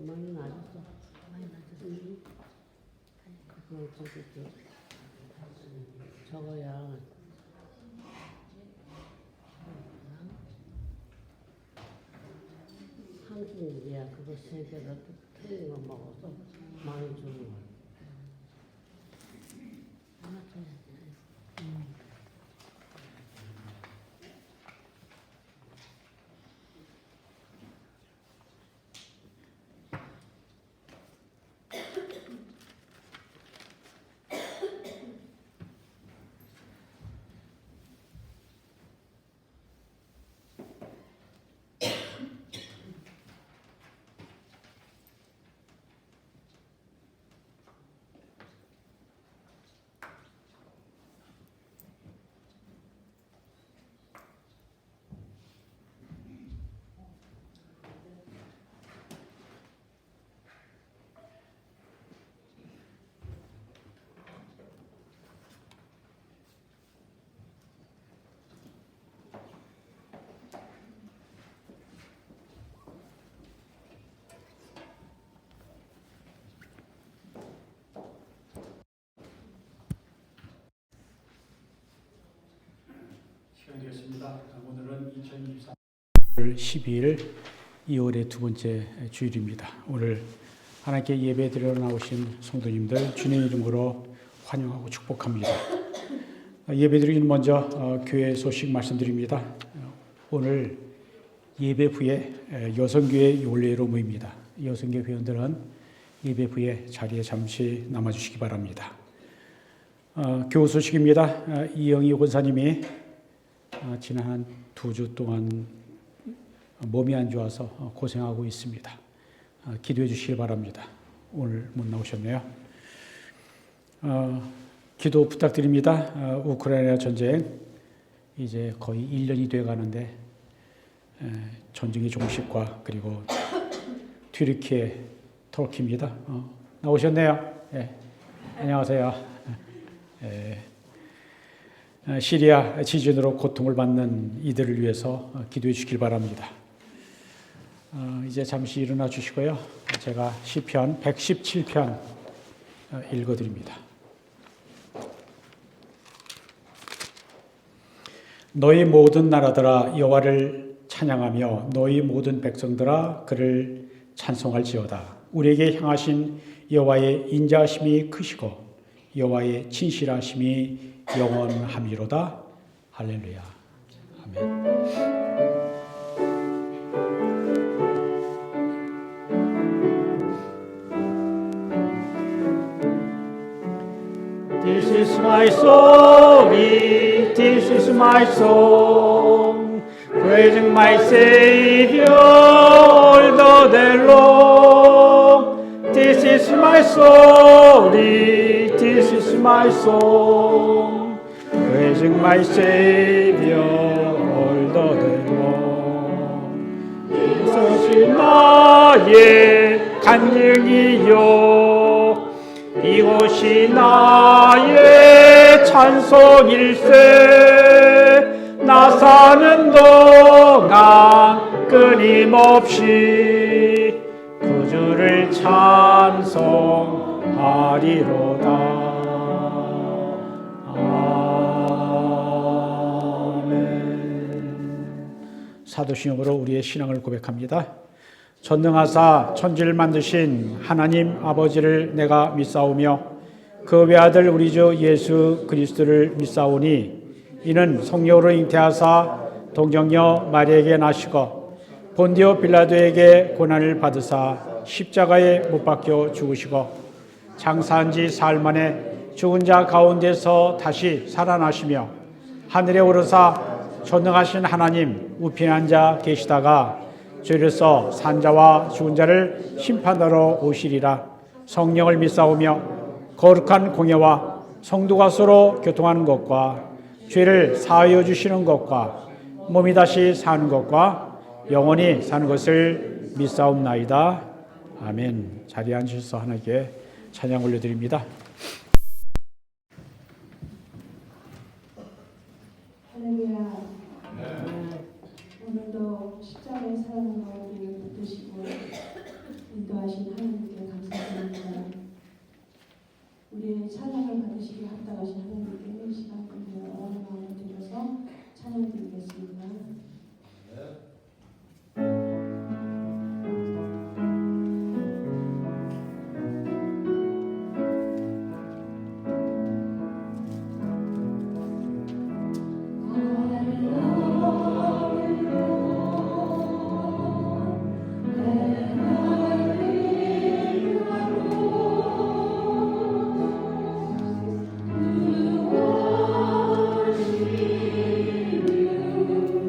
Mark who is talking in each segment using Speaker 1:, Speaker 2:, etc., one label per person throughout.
Speaker 1: 많이 낮았어. 저거야. 한국이야. 그거 세 개를 틀린 거 먹어서 많이 주는 거야.
Speaker 2: 시간이 되었습니다. 오늘은 2023년 12일 2월의 두 번째 주일입니다. 오늘 하나님께 예배드리러 나오신 성도님들 주님의 이름으로 환영하고 축복합니다. 예배드리기 먼저 교회 소식 말씀드립니다. 오늘 예배 후에 여성교회 연례로 모입니다. 여성교회 회원들은 예배 후에 자리에 잠시 남아주시기 바랍니다. 교우 소식입니다. 이영희 권사님이 지난 한 2주 동안 몸이 안 좋아서 고생하고 있습니다. 기도해 주시기 바랍니다. 오늘 못 나오셨네요. 기도 부탁드립니다. 우크라이나 전쟁 이제 거의 1년이 돼 가는데 전쟁의 종식과 그리고 튀르키예, 터키입니다. 나오셨네요. 네. 안녕하세요. 시리아 지진으로 고통을 받는 이들을 위해서 기도해 주길 바랍니다. 이제 잠시 일어나 주시고요. 제가 시편 117편 읽어드립니다. 너희 모든 나라들아 여호와를 찬양하며 너희 모든 백성들아 그를 찬송할지어다. 우리에게 향하신 여호와의 인자하심이 크시고 여호와의 진실하심이 영원함이로다. 할렐루야. 아멘. This is my story, this is my song, praising my Savior all the day long. This is my story, this is my song, praising my Savior all the day long. 이것이 나의 간증이요 이곳이 나의 찬송일세. 나 사는 동안 끊임없이 그 주를 찬송하리로다. 아멘. 사도신경으로 우리의 신앙을 고백합니다. 전능하사 천지를 만드신 하나님 아버지를 내가 믿사오며 그 외아들 우리 주 예수 그리스도를 믿사오니 이는 성령으로 잉태하사 동정녀 마리아에게 나시고 본디오 빌라도에게 고난을 받으사 십자가에 못 박혀 죽으시고 장사한 지 사흘 만에 죽은 자 가운데서 다시 살아나시며 하늘에 오르사 전능하신 하나님 우편에 앉아 계시다가 주로서 산자와 죽은 자를 심판하러 오시리라. 성령을 믿사오며 거룩한 공예와 성도가 서로 교통하는 것과 죄를 사하여 주시는 것과 몸이 다시 사는 것과 영원히 사는 것을 믿사옵나이다. 아멘. 자리에 앉으셔서 하나님께 찬양 올려드립니다.
Speaker 3: 할렐루야. 오늘도 십자가 인도하신 하나님께 감사드립니다. 우리의 찬양을 받으시기 합당하신 하나님께 이 시간 은혜와 마음을 드려서 찬양드리겠습니다.
Speaker 4: You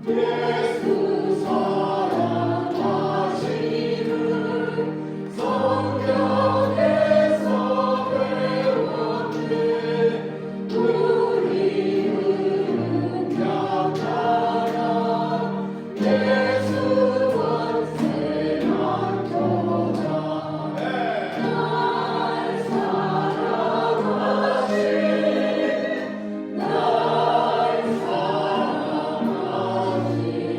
Speaker 4: 날 사랑하시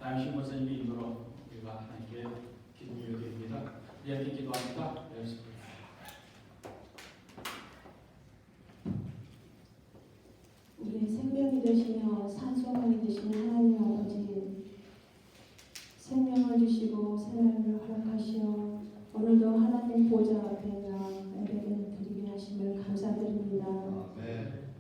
Speaker 2: 담임 목사님의 인도로 우리가 하나님께 기도 드립니다. 이렇게 기도합니다.
Speaker 3: 우리의 생명이 되시며 산소망이 되시는 하나님 아버지, 생명을 주시고 새날을 허락하시어 오늘도 하나님 보좌 앞에 예배를 드리게 하심을 감사드립니다.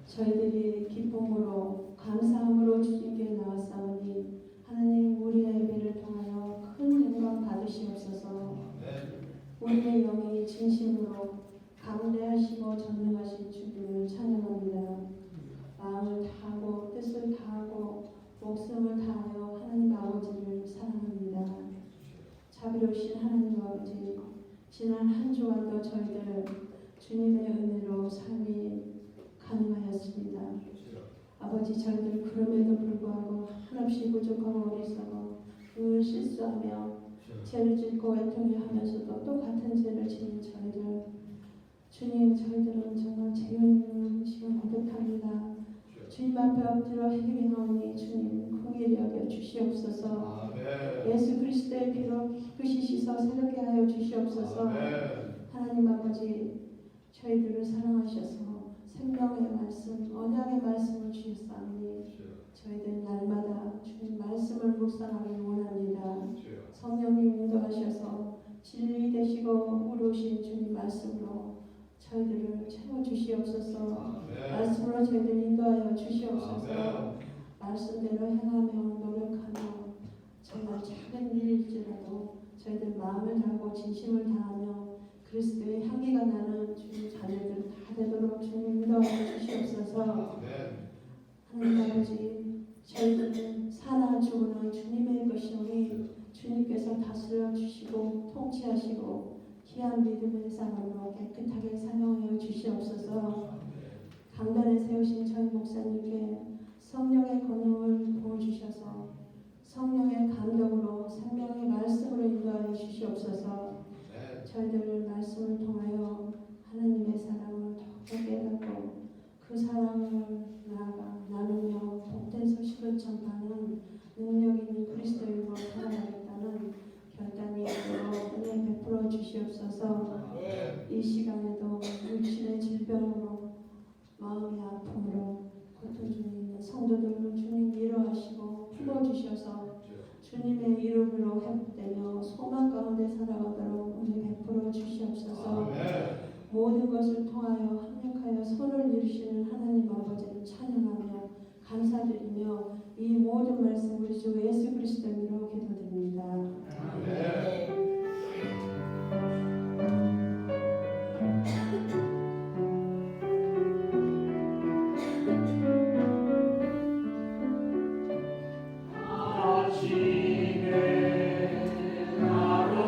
Speaker 3: 저희들이 기쁨으로 감사함으로 주님께 나왔사오니 하나님 우리의 예배를 통하여 큰 영광 받으시옵소서. 우리의 영이 진심으로 감대하시고 전능하신 주님을 찬양합니다. 마음을 다하고 뜻을 다하고 목숨을 다하여 하나님 아버지를 사랑합니다. 자비로우신 하나님 아버지, 지난 한 주간도 저희들 주님의 은혜로 삶이 가능하였습니다. 아버지, 저희들 그럼에도 불구하고 한없이 부족하고 어리석어 늘 실수하며 죄를 짓고 애통해 하면서도 똑같은 죄를 지는 저희들, 주님, 저희들은 정말 죄 있는 지금 고백합니다. 주님 앞에 엎드려 회개하오니 주님 긍휼히 여겨 주시옵소서. 예수 그리스도의 피로 깨끗이 씻어 새롭게 하여 주시옵소서. 하나님 아버지, 저희들을 사랑하셔서 생명의 말씀, 언약의 말씀을 주셨사오니 저희들 날마다 주님 말씀을 묵상하기 원합니다. 성령님 인도하셔서 진리 되시고 우르신 주님 말씀으로 저희들을 채워주시옵소서. 말씀으로 저희들 인도하여 주시옵소서. 말씀대로 행하며 노력하며 정말 작은 일일지라도 저희들 마음을 다하고 진심을 다하며 그리스도의 향기가 나는 주님 자녀들 다 되도록 주님 인도하여 주시옵소서. 하나님 아버지, 저희들은 사나 죽으나 주님의 것이오니 주님께서 다스려 주시고 통치하시고 귀한 믿음의 사람으로 깨끗하게 사용하여 주시옵소서. 강단에 세우신 저희 목사님께 성령의 권능을 부어주셔서 성령의 감동으로 생명의 말씀으로 인도하여 주시옵소서. 저희들 말씀을 통하여 하나님의 사랑을 더욱 깨닫고 그 사랑을 나아가 나누며 복된 소식을 전하는 능력 있는 그리스도인으로 살아가겠다는 결단이 있도록 은혜 베풀어 주시옵소서. 이 시간에도 육신의 질병으로 마음의 아픔으로 고통 중에 있는 성도들을 주님 위로하시고 풀어주셔서 주님의 이름으로 회복되며 소망 가운데 살아가도록 은혜 베풀어 주시옵소서. 모든 것을 통하여 합력하여 손을 이루시는 하나님 아버지를 찬양하며 감사드리며 이 모든 말씀 우리 주 예수 그리스도의 이름으로 기도드립니다.
Speaker 2: 아침에 나로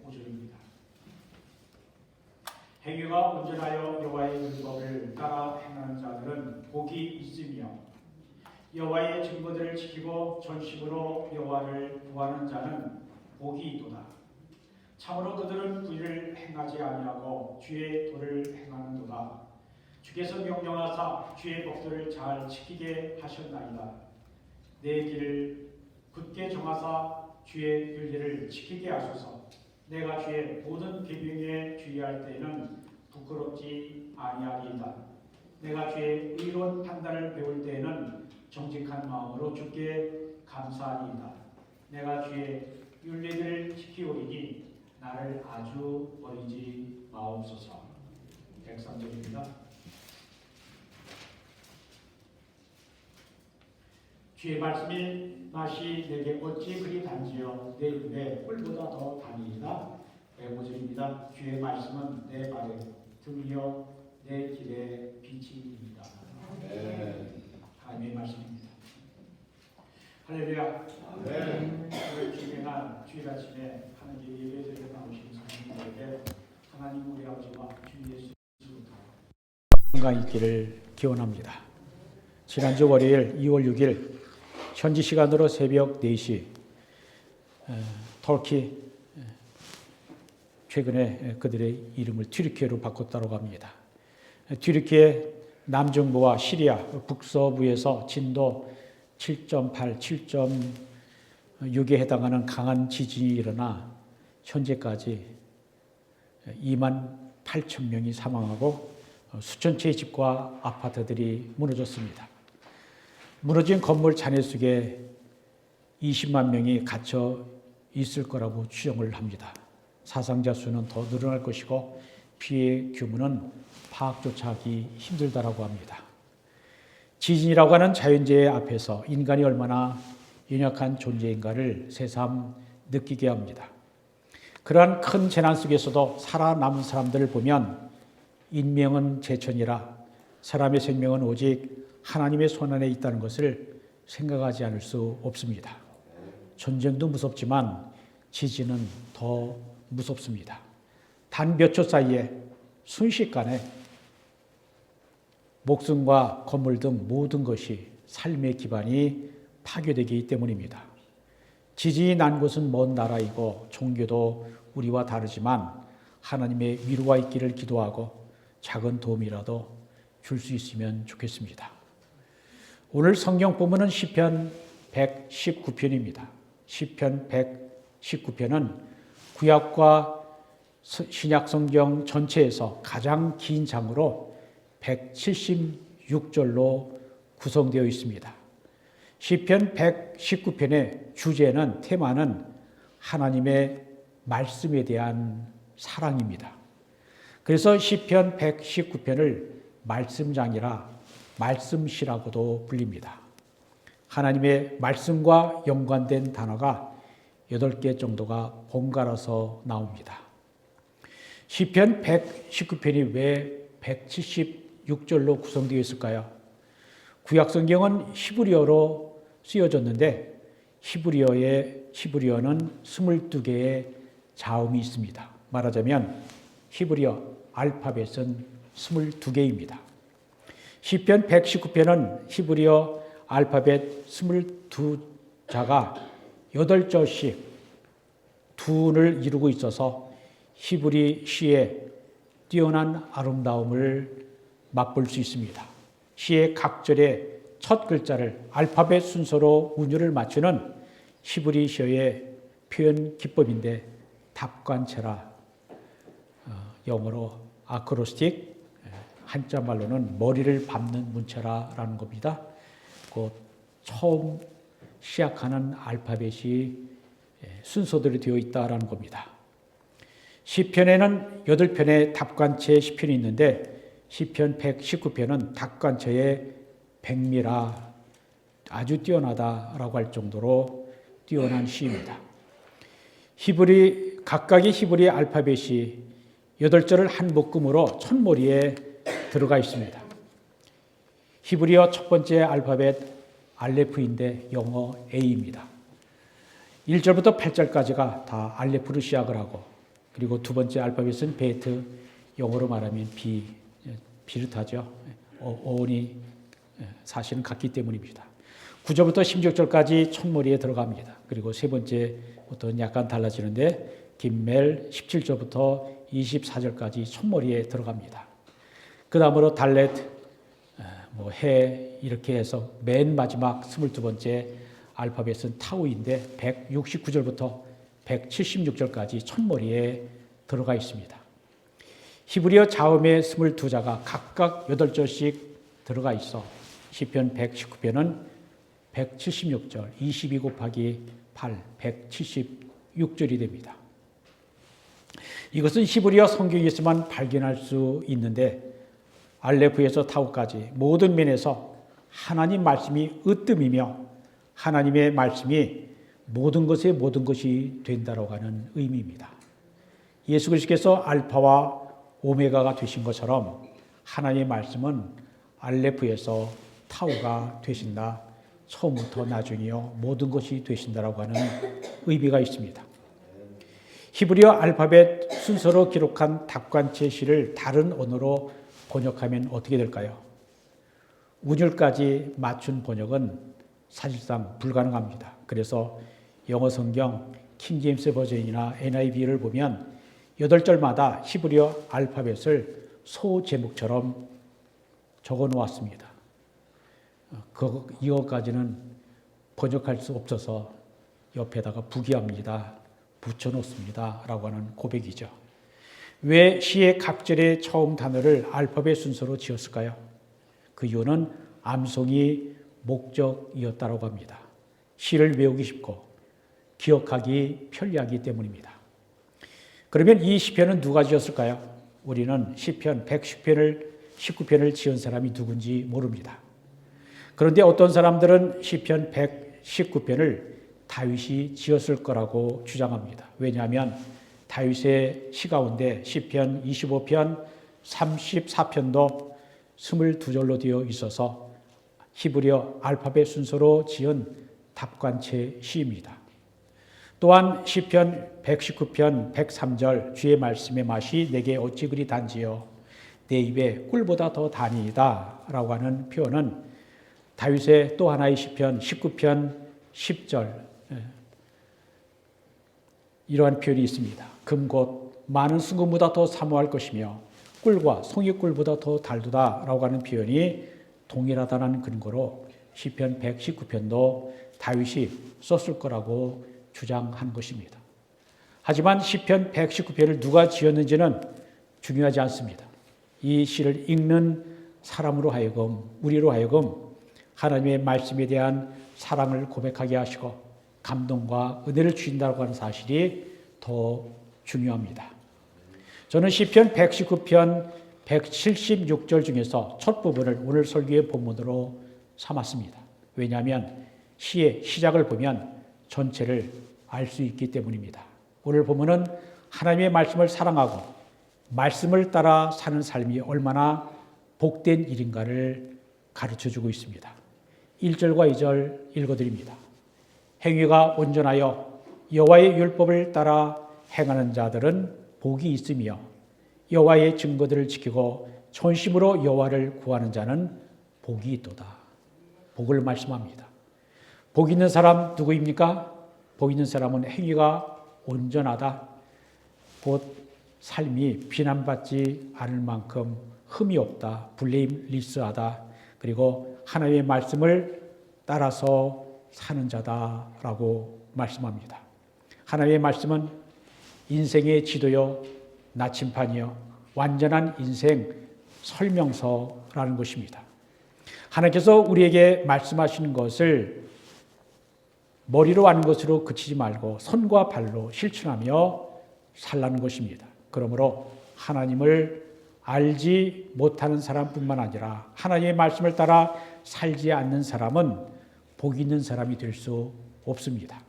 Speaker 2: 5절입니다. 행위가 온전하여 여호와의 율법을 따라 행하는 자들은 복이 있으며 여호와의 증거들을 지키고 전심으로 여호와를 구하는 자는 복이 있도다. 참으로 그들은 불의를 행하지 아니하고 주의 도를 행하는도다. 주께서 명령하사 주의 법도를 잘 지키게 하셨나이다. 내 길을 굳게 정하사 주의 윤례를 지키게 하소서. 내가 주의 모든 계명에 주의할 때에는 부끄럽지 아니하리이다. 내가 주의 의로운 판단을 배울 때에는 정직한 마음으로 주께 감사하리이다. 내가 주의 윤례들을 지키오리니 나를 아주 버리지 마옵소서. 103절입니다. 주의 말씀이 맛이 내게 어찌 그리 단지요 내 입에 꿀보다 더 단이이다. 105절입니다. 주의 말씀은 내 발에 등이요 내 길에 빛이니이다. 하나님의 말씀입니다. 할렐루야. 오늘 주의 날 주일 아침에 하나님 예배드리러 나오신 성도님들에게 하나님 우리 아버지와 주 예수 건강 있기를 기원합니다. 지난주 월요일 2월 6일 현지 시간으로 새벽 4시 터키 최근에 그들의 이름을 튀르키예로 바꿨다고 합니다. 튀르키예 남정부와 시리아 북서부에서 진도 7.8, 7.6에 해당하는 강한 지진이 일어나 현재까지 2만 8천 명이 사망하고 수천 채의 집과 아파트들이 무너졌습니다. 무너진 건물 잔해 속에 20만 명이 갇혀 있을 거라고 추정을 합니다. 사상자 수는 더 늘어날 것이고 피해 규모는 파악조차 하기 힘들다라고 합니다. 지진이라고 하는 자연재해 앞에서 인간이 얼마나 연약한 존재인가를 새삼 느끼게 합니다. 그러한 큰 재난 속에서도 살아남은 사람들을 보면 인명은 제천이라 사람의 생명은 오직 하나님의 손안에 있다는 것을 생각하지 않을 수 없습니다. 전쟁도 무섭지만 지진은 더 무섭습니다. 단 몇 초 사이에 순식간에 목숨과 건물 등 모든 것이 삶의 기반이 파괴되기 때문입니다. 지진이 난 곳은 먼 나라이고 종교도 우리와 다르지만 하나님의 위로가 있기를 기도하고 작은 도움이라도 줄 수 있으면 좋겠습니다. 오늘 성경 본문은 시편 119편입니다. 시편 119편은 구약과 신약 성경 전체에서 가장 긴 장으로 176절로 구성되어 있습니다. 시편 119편의 주제는 테마는 하나님의 말씀에 대한 사랑입니다. 그래서 시편 119편을 말씀장이라 말씀시라고도 불립니다. 하나님의 말씀과 연관된 단어가 8개 정도가 번갈아서 나옵니다. 시편 119편이 왜 176절로 구성되어 있을까요? 구약성경은 히브리어로 쓰여졌는데 히브리어는 22개의 자음이 있습니다. 말하자면 히브리어 알파벳은 22개입니다. 시편 119편은 히브리어 알파벳 22자가 8절씩 둔을 이루고 있어서 히브리 시의 뛰어난 아름다움을 맛볼 수 있습니다. 시의 각 절의 첫 글자를 알파벳 순서로 운율을 맞추는 히브리 시의 표현 기법인데 답관체라 영어로 아크로스틱 한자 말로는 머리를 밟는 문체라는 겁니다. 그 처음 시작하는 알파벳이 순서대로 되어 있다라는 겁니다. 시편에는 8편의 답관체 시편이 있는데 시편 119편은 답관체의 백미라 아주 뛰어나다라고 할 정도로 뛰어난 시입니다. 각각의 히브리 알파벳이 8절을 한 묶음으로 첫머리에 들어가 있습니다. 히브리어 첫 번째 알파벳 알레프인데 영어 A입니다. 1절부터 8절까지가 다 알레프로 시작을 하고 그리고 두 번째 알파벳은 베트, 영어로 말하면 비슷하죠. 어원이 사실은 같기 때문입니다. 9절부터 16절까지 첫머리에 들어갑니다. 그리고 세 번째부터는 약간 달라지는데 김멜 17절부터 24절까지 첫머리에 들어갑니다. 그 다음으로 달렛, 해 이렇게 해서 맨 마지막 22번째 알파벳은 타우인데 169절부터 176절까지 첫머리에 들어가 있습니다. 히브리어 자음의 22자가 각각 8절씩 들어가 있어 시편 119편은 176절, 22 곱하기 8, 176절이 됩니다. 이것은 히브리어 성경에서만 발견할 수 있는데 알레프에서 타우까지 모든 면에서 하나님 말씀이 으뜸이며 하나님의 말씀이 모든 것의 모든 것이 된다고 하는 의미입니다. 예수 그리스도께서 알파와 오메가가 되신 것처럼 하나님의 말씀은 알레프에서 타우가 되신다. 처음부터 나중이요 모든 것이 되신다라고 하는 의미가 있습니다. 히브리어 알파벳 순서로 기록한 답관체 시를 다른 언어로 번역하면 어떻게 될까요? 운율까지 맞춘 번역은 사실상 불가능합니다. 그래서 영어 성경 킹제임스 버전이나 NIV를 보면 8절마다 히브리어 알파벳을 소제목처럼 적어 놓았습니다. 이거까지는 번역할 수 없어서 옆에다가 부기합니다. 붙여놓습니다. 라고 하는 고백이죠. 왜 시의 각절의 처음 단어를 알파벳 순서로 지었을까요? 그 이유는 암송이 목적이었다고 합니다. 시를 외우기 쉽고 기억하기 편리하기 때문입니다. 그러면 이 시편은 누가 지었을까요? 우리는 시편 119편을 지은 사람이 누군지 모릅니다. 그런데 어떤 사람들은 시편 119편을 다윗이 지었을 거라고 주장합니다. 왜냐하면 다윗의 시 가운데 시편 25편, 34편도 22절로 되어 있어서 히브리어 알파벳 순서로 지은 답관체 시입니다. 또한 시편 119편 103절 주의 말씀의 맛이 내게 어찌 그리 단지요 내 입에 꿀보다 더 다니이다 라고 하는 표현은 다윗의 또 하나의 시편 19편 10절 이러한 표현이 있습니다. 금곧 많은 순금보다 더 사모할 것이며 꿀과 송이꿀보다 더 달두다 라고 하는 표현이 동일하다는 근거로 시편 119편도 다윗이 썼을 거라고 주장한 것입니다. 하지만 시편 119편을 누가 지었는지는 중요하지 않습니다. 이 시를 읽는 사람으로 하여금 우리로 하여금 하나님의 말씀에 대한 사랑을 고백하게 하시고 감동과 은혜를 주신다고 하는 사실이 더 중요합니다. 저는 시편 119편 176절 중에서 첫 부분을 오늘 설교의 본문으로 삼았습니다. 왜냐하면 시의 시작을 보면 전체를 알 수 있기 때문입니다. 오늘 본문은 하나님의 말씀을 사랑하고 말씀을 따라 사는 삶이 얼마나 복된 일인가를 가르쳐주고 있습니다. 1절과 2절 읽어드립니다. 행위가 온전하여 여호와의 율법을 따라 행하는 자들은 복이 있으며 여호와의 증거들을 지키고 전심으로 여호와를 구하는 자는 복이 있도다. 복을 말씀합니다. 복 있는 사람 누구입니까? 복 있는 사람은 행위가 온전하다. 곧 삶이 비난받지 않을 만큼 흠이 없다. 블레임리스하다. 그리고 하나님의 말씀을 따라서 사는 자다라고 말씀합니다. 하나님의 말씀은 인생의 지도요, 나침판이요, 완전한 인생 설명서라는 것입니다. 하나님께서 우리에게 말씀하시는 것을 머리로 아는 것으로 그치지 말고 손과 발로 실천하며 살라는 것입니다. 그러므로 하나님을 알지 못하는 사람뿐만 아니라 하나님의 말씀을 따라 살지 않는 사람은 복 있는 사람이 될 수 없습니다.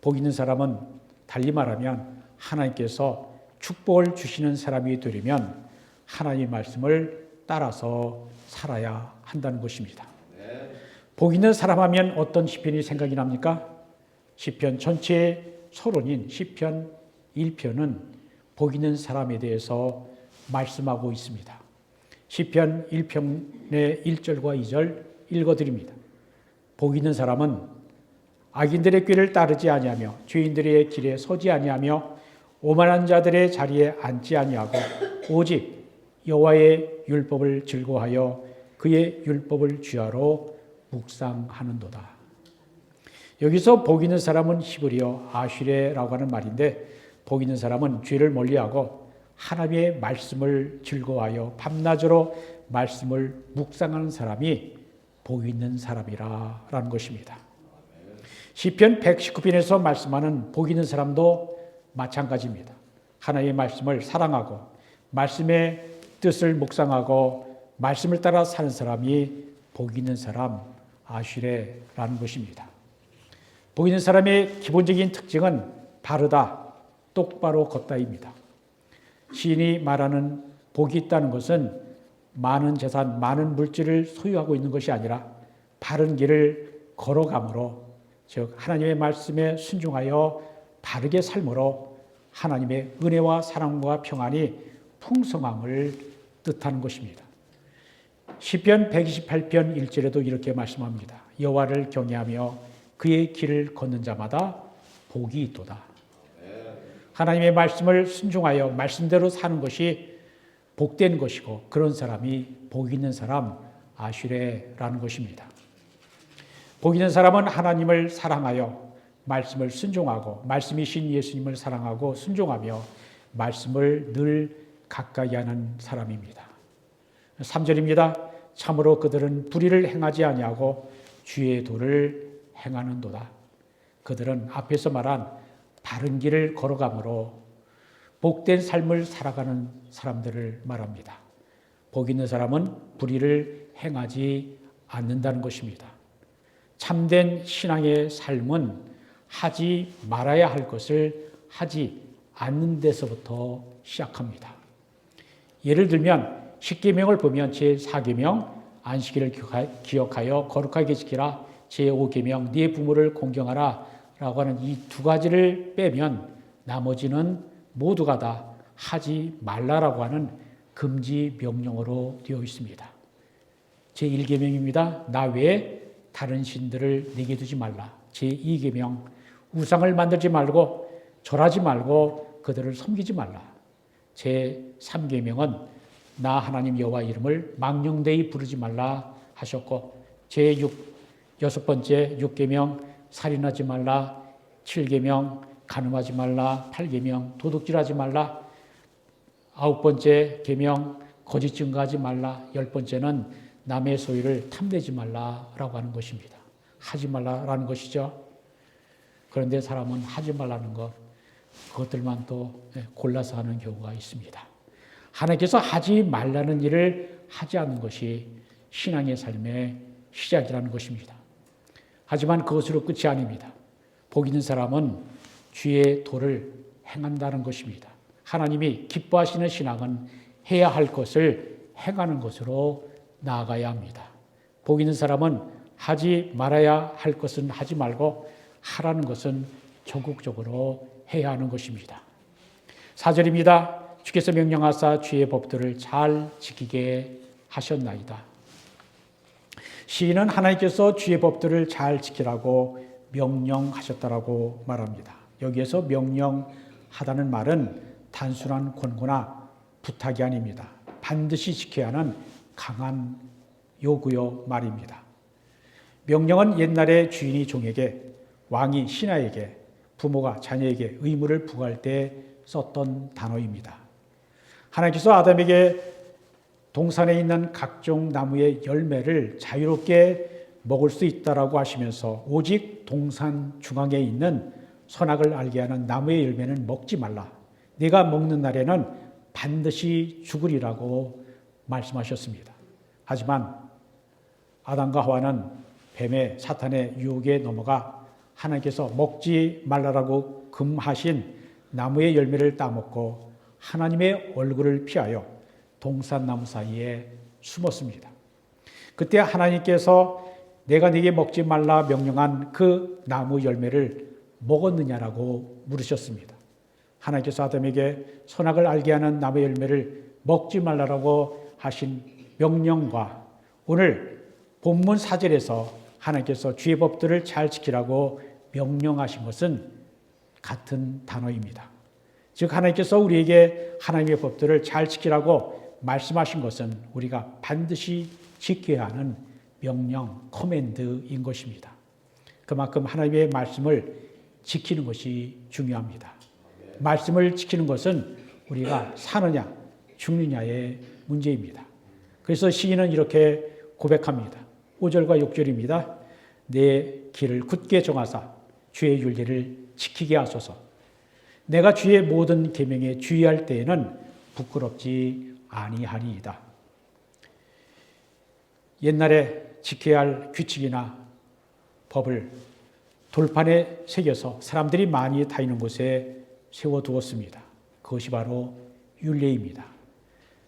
Speaker 2: 복 있는 사람은 달리 말하면 하나님께서 축복을 주시는 사람이 되려면 하나님의 말씀을 따라서 살아야 한다는 것입니다. 복 있는 사람 하면 어떤 시편이 생각이 납니까? 시편 전체의 서론인 시편 1편은 복 있는 사람에 대해서 말씀하고 있습니다. 시편 1편의 1절과 2절 읽어드립니다. 복 있는 사람은 악인들의 꾀를 따르지 아니하며 죄인들의 길에 서지 아니하며 오만한 자들의 자리에 앉지 아니하고 오직 여호와의 율법을 즐거워하여 그의 율법을 주야로 묵상하는도다. 여기서 복 있는 사람은 히브리어 아슈레라고 하는 말인데, 복 있는 사람은 죄를 멀리하고 하나님의 말씀을 즐거워하여 밤낮으로 말씀을 묵상하는 사람이 복 있는 사람이라는 것입니다. 시편 119편에서 말씀하는 복 있는 사람도 마찬가지입니다. 하나님의 말씀을 사랑하고 말씀의 뜻을 묵상하고 말씀을 따라 사는 사람이 복 있는 사람, 아슈레라는 것입니다. 복 있는 사람의 기본적인 특징은 바르다, 똑바로 걷다입니다. 시인이 말하는 복이 있다는 것은 많은 재산, 많은 물질을 소유하고 있는 것이 아니라 바른 길을 걸어감으로, 즉 하나님의 말씀에 순종하여 바르게 삶으로 하나님의 은혜와 사랑과 평안이 풍성함을 뜻하는 것입니다. 시편 128편 1절에도 이렇게 말씀합니다. 여호와를 경외하며 그의 길을 걷는 자마다 복이 있도다. 하나님의 말씀을 순종하여 말씀대로 사는 것이 복된 것이고, 그런 사람이 복 있는 사람, 아슈레라는 것입니다. 복 있는 사람은 하나님을 사랑하여 말씀을 순종하고 말씀이신 예수님을 사랑하고 순종하며 말씀을 늘 가까이 하는 사람입니다. 3절입니다. 참으로 그들은 불의를 행하지 아니하고 주의 도를 행하는도다. 그들은 앞에서 말한 바른 길을 걸어감으로 복된 삶을 살아가는 사람들을 말합니다. 복 있는 사람은 불의를 행하지 않는다는 것입니다. 참된 신앙의 삶은 하지 말아야 할 것을 하지 않는 데서부터 시작합니다. 예를 들면 십계명을 보면 제4계명 안식일을 기억하여 거룩하게 지키라, 제5계명 네 부모를 공경하라 라고 하는 이 두 가지를 빼면 나머지는 모두가 다 하지 말라라고 하는 금지 명령어로 되어 있습니다. 제1계명입니다. 나 외에 다른 신들을 내게 두지 말라. 제2계명 우상을 만들지 말고 절하지 말고 그들을 섬기지 말라. 제3계명은 나 하나님 여호와 이름을 망령되이 부르지 말라 하셨고, 여섯 번째 6계명 살인하지 말라, 7계명 간음하지 말라, 8계명 도둑질하지 말라, 9번째 계명 거짓 증거하지 말라, 10번째는 남의 소유를 탐내지 말라라고 하는 것입니다. 하지 말라라는 것이죠. 그런데 사람은 하지 말라는 것, 그것들만 또 골라서 하는 경우가 있습니다. 하나님께서 하지 말라는 일을 하지 않는 것이 신앙의 삶의 시작이라는 것입니다. 하지만 그것으로 끝이 아닙니다. 복 있는 사람은 주의 도를 행한다는 것입니다. 하나님이 기뻐하시는 신앙은 해야 할 것을 행하는 것으로 나아가야 합니다. 복 있는 사람은 하지 말아야 할 것은 하지 말고 하라는 것은 적극적으로 해야 하는 것입니다. 4절입니다. 주께서 명령하사 주의 법들을 잘 지키게 하셨나이다. 시인은 하나님께서 주의 법들을 잘 지키라고 명령하셨다라고 말합니다. 여기에서 명령하다는 말은 단순한 권고나 부탁이 아닙니다. 반드시 지켜야 하는 강한 요구요 말입니다. 명령은 옛날에 주인이 종에게, 왕이 신하에게, 부모가 자녀에게 의무를 부과할 때 썼던 단어입니다. 하나님께서 아담에게 동산에 있는 각종 나무의 열매를 자유롭게 먹을 수 있다라고 하시면서 오직 동산 중앙에 있는 선악을 알게 하는 나무의 열매는 먹지 말라. 네가 먹는 날에는 반드시 죽으리라고 말씀하셨습니다. 하지만 아담과 하와는 뱀의 사탄의 유혹에 넘어가 하나님께서 먹지 말라라고 금하신 나무의 열매를 따먹고 하나님의 얼굴을 피하여 동산나무 사이에 숨었습니다. 그때 하나님께서 내가 네게 먹지 말라 명령한 그 나무 열매를 먹었느냐라고 물으셨습니다. 하나님께서 아담에게 선악을 알게 하는 나무의 열매를 먹지 말라고 하신 명령과 오늘 본문 4절에서 하나님께서 주의 법들을 잘 지키라고 명령하신 것은 같은 단어입니다. 즉 하나님께서 우리에게 하나님의 법들을 잘 지키라고 말씀하신 것은 우리가 반드시 지켜야 하는 명령, 커맨드인 것입니다. 그만큼 하나님의 말씀을 지키는 것이 중요합니다. 말씀을 지키는 것은 우리가 사느냐 죽느냐의 문제입니다. 그래서 시인은 이렇게 고백합니다. 5절과 6절입니다. 내 길을 굳게 정하사 주의 윤리를 지키게 하소서. 내가 주의 모든 계명에 주의할 때에는 부끄럽지 아니하리이다. 옛날에 지켜야 할 규칙이나 법을 돌판에 새겨서 사람들이 많이 다니는 곳에 세워두었습니다. 그것이 바로 율례입니다.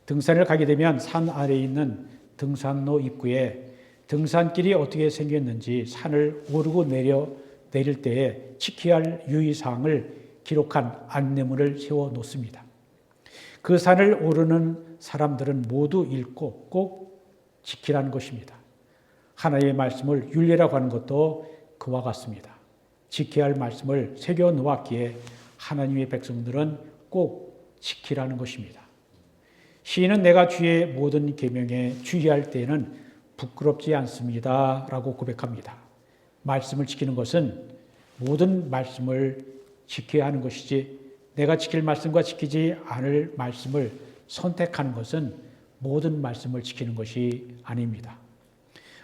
Speaker 2: 등산을 가게 되면 산 아래에 있는 등산로 입구에 등산길이 어떻게 생겼는지 산을 오르고 내릴 때에 지켜야 할 유의사항을 기록한 안내문을 세워놓습니다. 그 산을 오르는 사람들은 모두 읽고 꼭 지키라는 것입니다. 하나님의 말씀을 율례라고 하는 것도 그와 같습니다. 지켜야 할 말씀을 새겨놓았기에 하나님의 백성들은 꼭 지키라는 것입니다. 시인은 내가 주의 모든 계명에 주의할 때에는 부끄럽지 않습니다 라고 고백합니다. 말씀을 지키는 것은 모든 말씀을 지켜야 하는 것이지 내가 지킬 말씀과 지키지 않을 말씀을 선택하는 것은 모든 말씀을 지키는 것이 아닙니다.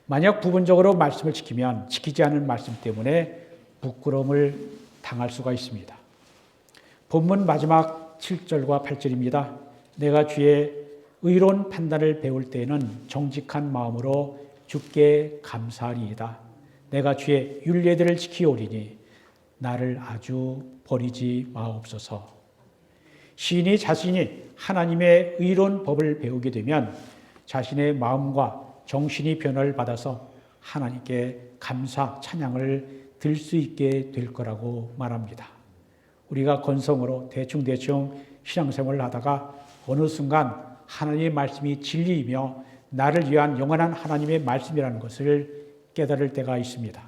Speaker 2: 만약 부분적으로 말씀을 지키면 지키지 않은 말씀 때문에 부끄러움을 당할 수가 있습니다. 본문 마지막 7절과 8절입니다. 내가 주의 의로운 판단을 배울 때에는 정직한 마음으로 주께 감사하리이다. 내가 주의 율례들을 지키오리니 나를 아주 버리지 마옵소서. 시인이 자신이 하나님의 의로운 법을 배우게 되면 자신의 마음과 정신이 변화를 받아서 하나님께 감사, 찬양을 들 수 있게 될 거라고 말합니다. 우리가 건성으로 대충 신앙생활을 하다가 어느 순간 하나님의 말씀이 진리이며 나를 위한 영원한 하나님의 말씀이라는 것을 깨달을 때가 있습니다.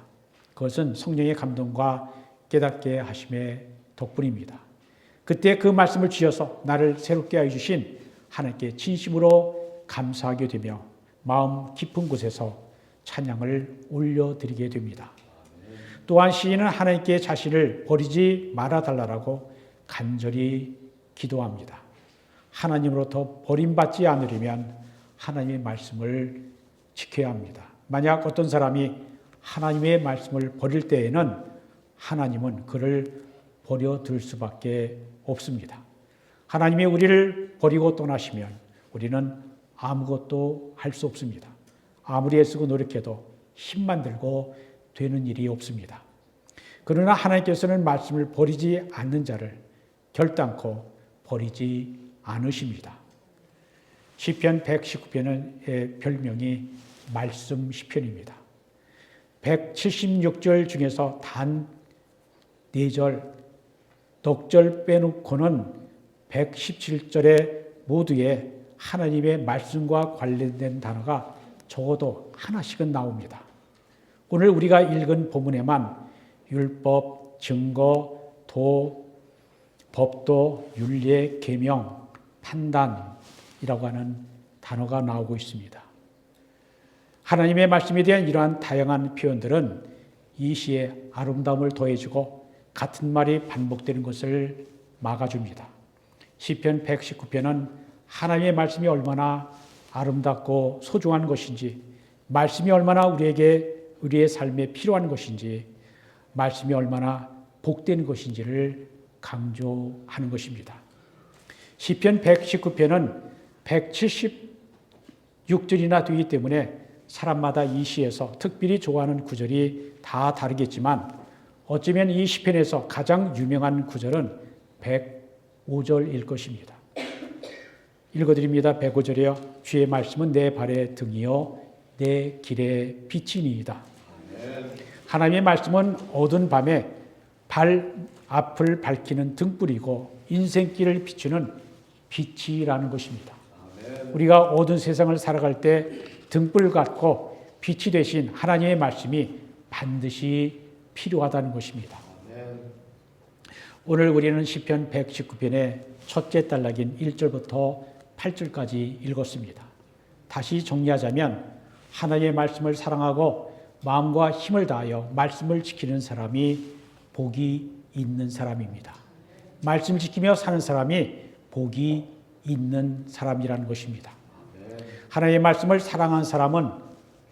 Speaker 2: 그것은 성령의 감동과 깨닫게 하심의 덕분입니다. 그때 그 말씀을 주셔서 나를 새롭게 하여 주신 하나님께 진심으로 감사하게 되며 마음 깊은 곳에서 찬양을 올려드리게 됩니다. 또한 시인은 하나님께 자신을 버리지 말아달라고 간절히 기도합니다. 하나님으로부터 버림받지 않으려면 하나님의 말씀을 지켜야 합니다. 만약 어떤 사람이 하나님의 말씀을 버릴 때에는 하나님은 그를 버려둘 수밖에 없습니다. 하나님이 우리를 버리고 떠나시면 우리는 아무것도 할 수 없습니다. 아무리 애쓰고 노력해도 힘만 들고 되는 일이 없습니다. 그러나 하나님께서는 말씀을 버리지 않는 자를 결단코 버리지 않으십니다. 시편 119편의 별명이 말씀 시편입니다. 176절 중에서 단 4절, 넉절 빼놓고는 117절에 모두에 하나님의 말씀과 관련된 단어가 적어도 하나씩은 나옵니다. 오늘 우리가 읽은 본문에만 율법, 증거, 도, 법도, 윤례, 계명, 판단이라고 하는 단어가 나오고 있습니다. 하나님의 말씀에 대한 이러한 다양한 표현들은 이 시에 아름다움을 더해주고 같은 말이 반복되는 것을 막아줍니다. 시편 119편은 하나님의 말씀이 얼마나 아름답고 소중한 것인지, 말씀이 얼마나 우리의 삶에 필요한 것인지, 말씀이 얼마나 복된 것인지를 강조하는 것입니다. 시편 119편은 176절이나 되기 때문에 사람마다 이 시에서 특별히 좋아하는 구절이 다 다르겠지만 어쩌면 이 시편에서 가장 유명한 구절은 105절일 것입니다. 읽어드립니다. 105절이요. 주의 말씀은 내 발의 등이요 내 길의 빛이니이다. 하나님의 말씀은 어두운 밤에 발 앞을 밝히는 등불이고 인생길을 비추는 빛이라는 것입니다. 우리가 어두운 세상을 살아갈 때 등불 같고 빛이 되신 하나님의 말씀이 반드시 필요하다는 것입니다. 오늘 우리는 시편 119편의 첫째 단락인 1절부터 8절까지 읽었습니다. 다시 정리하자면 하나님의 말씀을 사랑하고 마음과 힘을 다하여 말씀을 지키는 사람이 복이 있는 사람입니다. 말씀을 지키며 사는 사람이 복이 있는 사람이라는 것입니다. 하나님의 말씀을 사랑한 사람은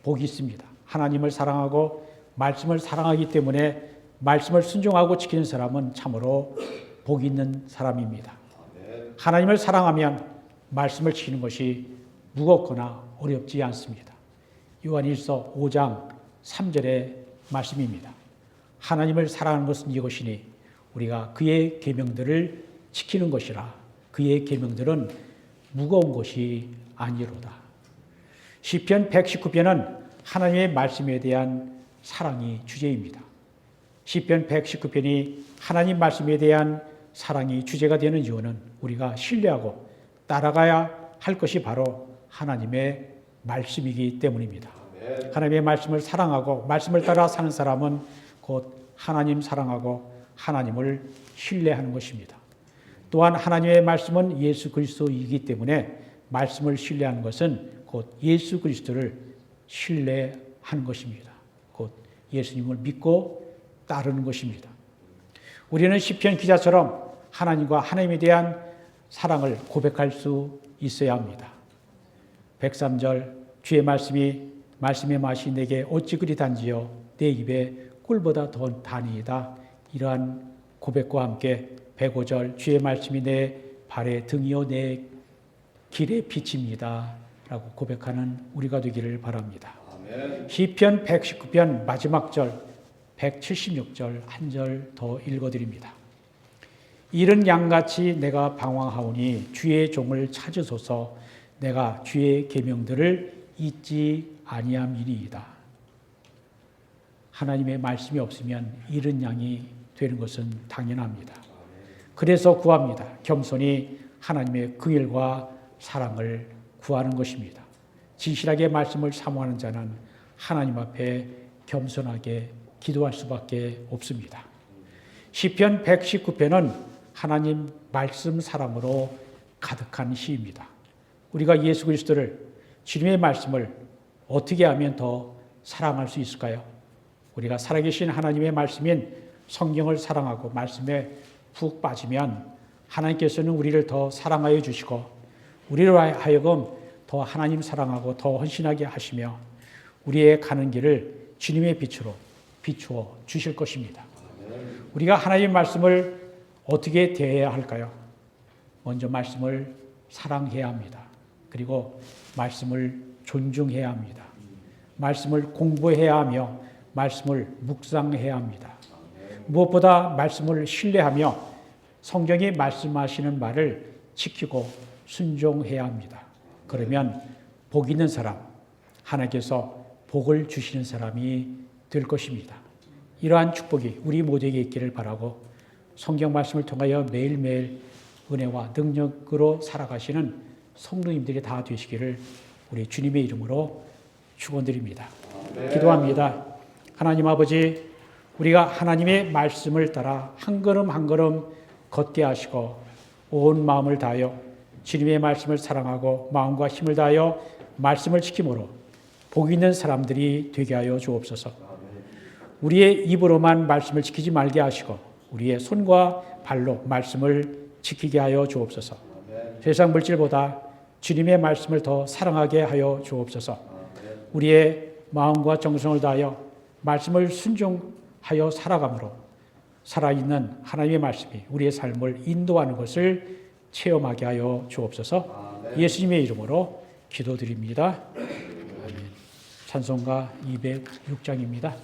Speaker 2: 복이 있습니다. 하나님을 사랑하고 말씀을 사랑하기 때문에 말씀을 순종하고 지키는 사람은 참으로 복이 있는 사람입니다. 하나님을 사랑하면 말씀을 지키는 것이 무겁거나 어렵지 않습니다. 요한일서 5장 3절의 말씀입니다. 하나님을 사랑하는 것은 이것이니 우리가 그의 계명들을 지키는 것이라. 그의 계명들은 무거운 것이 아니로다. 시편 119편은 하나님의 말씀에 대한 사랑이 주제입니다. 시편 119편이 하나님 말씀에 대한 사랑이 주제가 되는 이유는 우리가 신뢰하고 따라가야 할 것이 바로 하나님의 말씀이기 때문입니다. 하나님의 말씀을 사랑하고 말씀을 따라 사는 사람은 곧 하나님 사랑하고 하나님을 신뢰하는 것입니다. 또한 하나님의 말씀은 예수 그리스도이기 때문에 말씀을 신뢰하는 것은 곧 예수 그리스도를 신뢰하는 것입니다. 곧 예수님을 믿고 따르는 것입니다. 우리는 시편 기자처럼 하나님과 하나님에 대한 사랑을 고백할 수 있어야 합니다. 103절 주의 말씀의 맛이 내게 어찌 그리 단지요 내 입에 꿀보다 더 다니이다. 이러한 고백과 함께 105절 주의 말씀이 내 발의 등이요 내 길의 빛입니다. 라고 고백하는 우리가 되기를 바랍니다. 아멘. 시편 119편 마지막 절 176절 한 절 더 읽어드립니다. 이른 양같이 내가 방황하오니 주의 종을 찾으소서. 내가 주의 계명들을 잊지 아니함이니이다. 하나님의 말씀이 없으면 이른 양이 되는 것은 당연합니다. 그래서 구합니다. 겸손히 하나님의 긍휼과 사랑을 구하는 것입니다. 진실하게 말씀을 사모하는 자는 하나님 앞에 겸손하게 기도할 수밖에 없습니다. 시편 119편은 하나님 말씀 사랑으로 가득한 시입니다. 우리가 예수 그리스도를 주님의 말씀을 어떻게 하면 더 사랑할 수 있을까요? 우리가 살아계신 하나님의 말씀인 성경을 사랑하고 말씀에 푹 빠지면 하나님께서는 우리를 더 사랑하여 주시고 우리로 하여금 더 하나님 사랑하고 더 헌신하게 하시며 우리의 가는 길을 주님의 빛으로 비추어 주실 것입니다. 우리가 하나님의 말씀을 어떻게 대해야 할까요? 먼저 말씀을 사랑해야 합니다. 그리고 말씀을 존중해야 합니다. 말씀을 공부해야 하며 말씀을 묵상해야 합니다. 무엇보다 말씀을 신뢰하며 성경이 말씀하시는 말을 지키고 순종해야 합니다. 그러면 복 있는 사람, 하나님께서 복을 주시는 사람이 될 것입니다. 이러한 축복이 우리 모두에게 있기를 바라고 성경 말씀을 통하여 매일매일 은혜와 능력으로 살아가시는 성도님들이 다 되시기를 우리 주님의 이름으로 축원드립니다. 기도합니다. 하나님 아버지, 우리가 하나님의 말씀을 따라 한 걸음 한 걸음 걷게 하시고 온 마음을 다하여 주님의 말씀을 사랑하고 마음과 힘을 다하여 말씀을 지킴으로 복 있는 사람들이 되게 하여 주옵소서. 우리의 입으로만 말씀을 지키지 말게 하시고 우리의 손과 발로 말씀을 지키게 하여 주옵소서. 세상 물질보다 주님의 말씀을 더 사랑하게 하여 주옵소서. 우리의 마음과 정성을 다하여 말씀을 순종하여 살아감으로 살아있는 하나님의 말씀이 우리의 삶을 인도하는 것을 체험하게 하여 주옵소서. 예수님의 이름으로 기도드립니다. 아멘. 찬송가 206장입니다.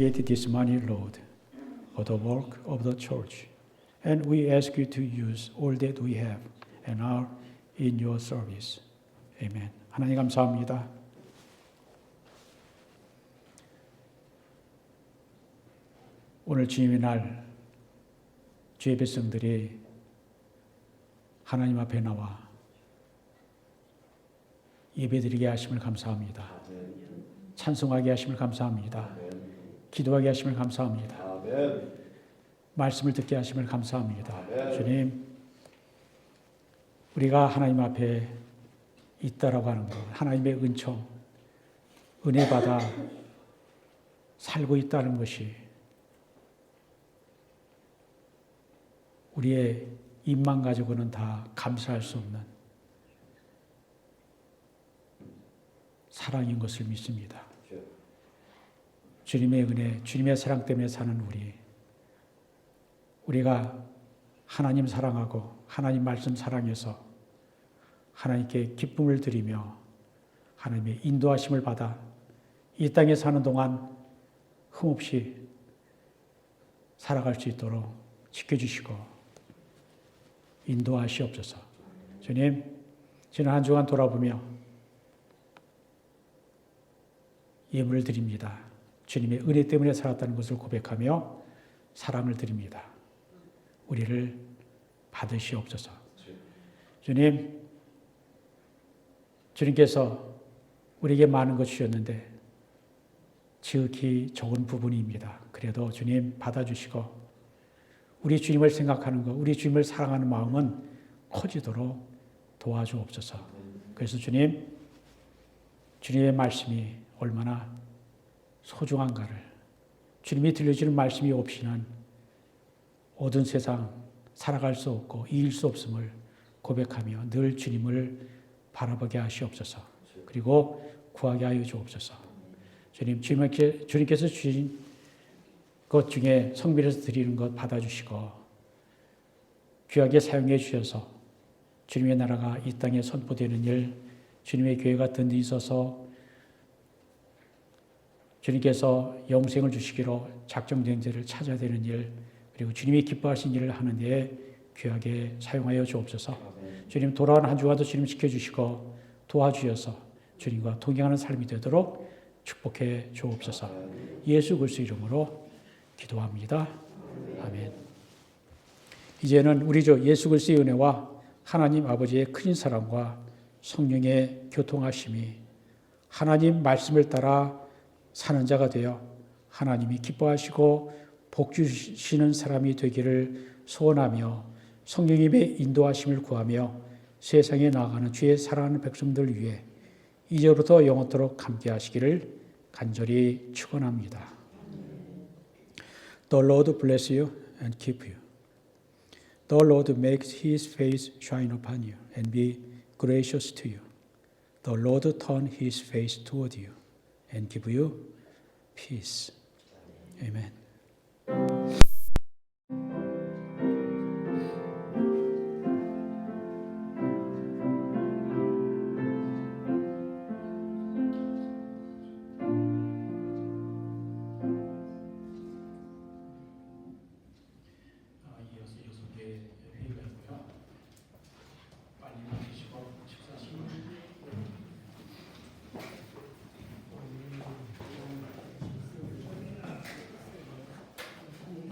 Speaker 2: appropriate this money, Lord, for the work of the church. And we ask you to use all that we have and are in your service. Amen. 하나님 감사합니다. 오늘 주님의 날 주의 백성들이 하나님 앞에 나와 예배드리게 하심을 감사합니다. 찬송하게 하심을 감사합니다. 기도하게 하심을 감사합니다. 말씀을 듣게 하심을 감사합니다. 주님, 우리가 하나님 앞에 있다라고 하는 것, 하나님의 은총, 은혜 받아 살고 있다는 것이 우리의 입만 가지고는 다 감사할 수 없는 사랑인 것을 믿습니다. 주님의 은혜, 주님의 사랑 때문에 사는 우리가 하나님 사랑하고 하나님 말씀 사랑해서 하나님께 기쁨을 드리며 하나님의 인도하심을 받아 이 땅에 사는 동안 흠없이 살아갈 수 있도록 지켜주시고 인도하시옵소서. 주님, 지난 한 주간 돌아보며 예물을 드립니다. 주님의 은혜 때문에 살았다는 것을 고백하며 사랑을 드립니다. 우리를 받으시옵소서. 주님, 주님께서 우리에게 많은 것 주셨는데 지극히 적은 부분입니다. 그래도 주님 받아주시고 우리 주님을 생각하는 것, 우리 주님을 사랑하는 마음은 커지도록 도와주옵소서. 그래서 주님, 주님의 말씀이 얼마나 소중한가를, 주님이 들려주는 말씀이 없이는 어두운 세상 살아갈 수 없고 이길 수 없음을 고백하며 늘 주님을 바라보게 하시옵소서. 그리고 구하게 하여 주옵소서. 주님, 주님께서 주신 것 중에 성밀에서 드리는 것 받아주시고 귀하게 사용해 주셔서 주님의 나라가 이 땅에 선포되는 일, 주님의 교회가 든든히 서서 주님께서 영생을 주시기로 작정된 데를 찾아야 되는 일, 그리고 주님이 기뻐하신 일을 하는 데에 귀하게 사용하여 주옵소서. 주님, 돌아온 한 주간도 주님 지켜주시고 도와주셔서 주님과 동행하는 삶이 되도록 축복해 주옵소서. 예수 그리스도 이름으로 기도합니다. 아멘. 이제는 우리 주 예수 그리스도의 은혜와 하나님 아버지의 크신 사랑과 성령의 교통하심이 하나님 말씀을 따라 사는 자가 되어 하나님이 기뻐하시고 복 주시는 사람이 되기를 소원하며 성령님의 인도하심을 구하며 세상에 나아가는 주의 사랑하는 백성들 위해 이제부터 영원토록 함께 하시기를 간절히 축원합니다. The Lord bless you and keep you. The Lord makes His face shine upon you and be gracious to you. The Lord turn His face toward you and give you peace. Amen.